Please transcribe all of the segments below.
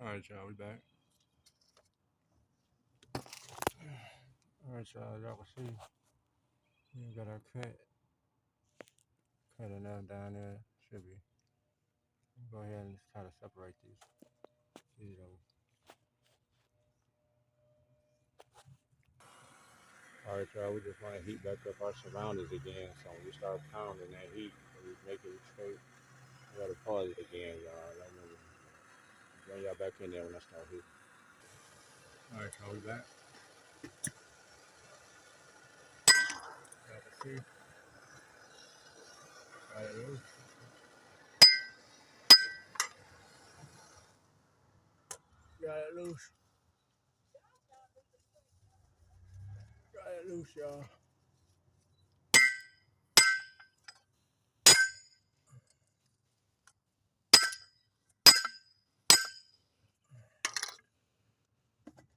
Alright, y'all, we back. Alright, y'all can see we got our cut enough down there. Should be. Go ahead and just try to separate these over. Alright, y'all, we just want to heat back up our surroundings again. So when we start pounding that heat, we make it straight. We gotta pause it again, y'all. Let me bring y'all back in there when I start heating. Alright, y'all, we back. Y'all can see. Got it loose. Got it loose. Got it loose, y'all.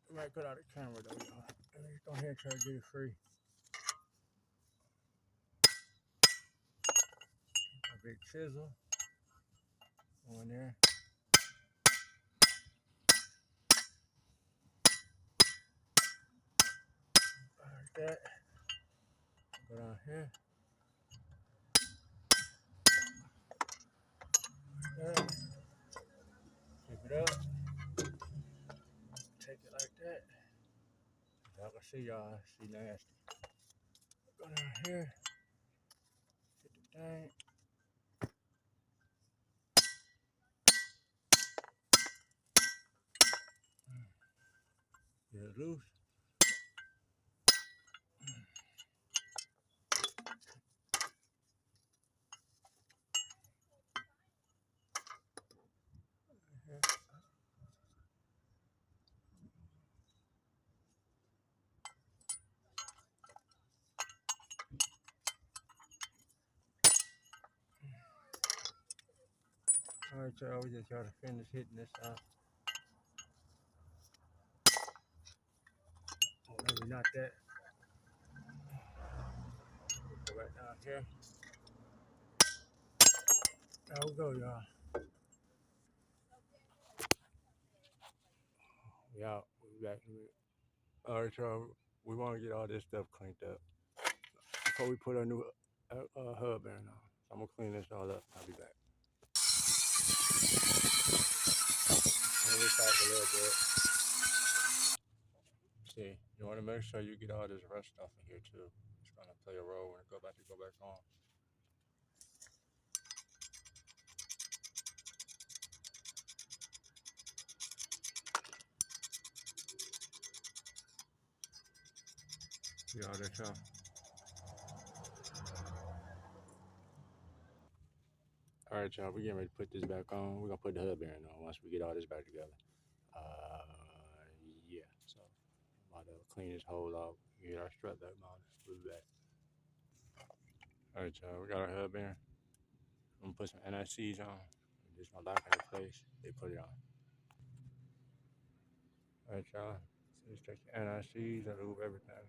I might cut out the camera though, y'all. Let's go ahead and try to get it free. A big chisel on there. Like that. Go down here. Like that. Keep it up. Take it like that. Y'all can see y'all. See nasty. Go down here. Get the thing. Get it loose. Alright, y'all, we just gotta finish hitting this out. Oh, maybe not that. Go right down here. There we go, y'all. We out. We back in a minute. Alright, y'all, we want to get all this stuff cleaned up before we put our new hub bearing on. So I'm gonna clean this all up. I'll be back. Clean this off a little bit. See, you want to make sure you get all this rust off in here too. It's gonna play a role when it go back on. See all that, y'all. Alright, y'all, we're getting ready to put this back on. We're gonna put the hub bearing on once we get all this back together. Yeah, so I'm about to clean this hole off, get our strut back on. We'll be back. Alright, y'all, we got our hub bearing. I'm gonna put some NICs on. Just gonna lock it in place. They put it on. Alright, y'all. So just take your NICs and lube everything.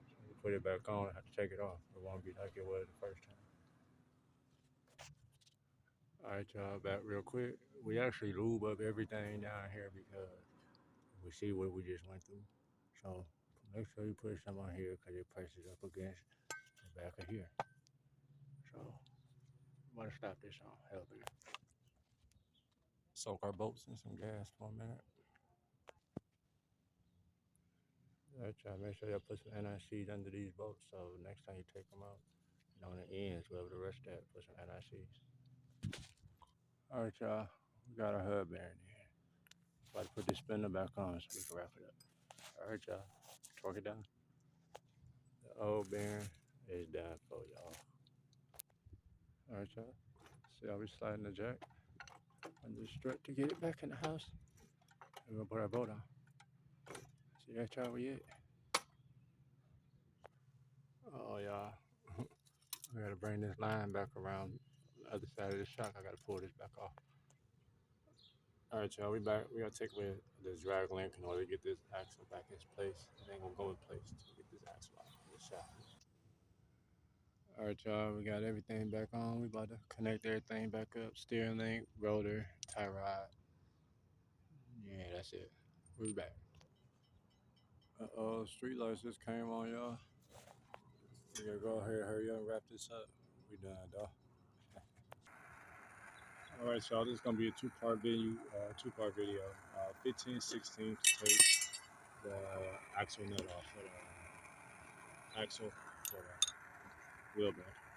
So you put it back on, have to take it off. It won't be like it was the first time. Alright, y'all, back real quick. We actually lube up everything down here because we see what we just went through. So make sure you put some on here because it presses up against the back of here. So I'm gonna stop this on. Helping it. Soak our bolts in some gas for a minute. Alright, y'all, make sure y'all put some NICs under these bolts so next time you take them out, and on the ends, wherever the rest at, put some NICs. Alright, y'all, we got our hub bearing in. About to put this spindle back on so we can wrap it up. Alright, y'all, torque it down. The old bearing is done for y'all. Alright, y'all, see how we sliding the jack under the strut to get it back in the house. And we're gonna put our boat on. See that, y'all, we it. Oh, y'all. I gotta bring this line back around the other side of the shock. I gotta pull this back off. Alright, y'all, we back. We gotta take away this drag link in order to get this axle back in its place. It ain't gonna go in place to get this axle out of the shock. Alright, y'all, we got everything back on. We about to connect everything back up. Steering link, rotor, tie rod. Yeah, that's it. We're back. Street lights just came on, y'all. We gotta go ahead, hurry up, and wrap this up. We done, though. All right, y'all. This is gonna be a two-part video. 15, 16 to take the axle nut off for the axle for the wheel bearing.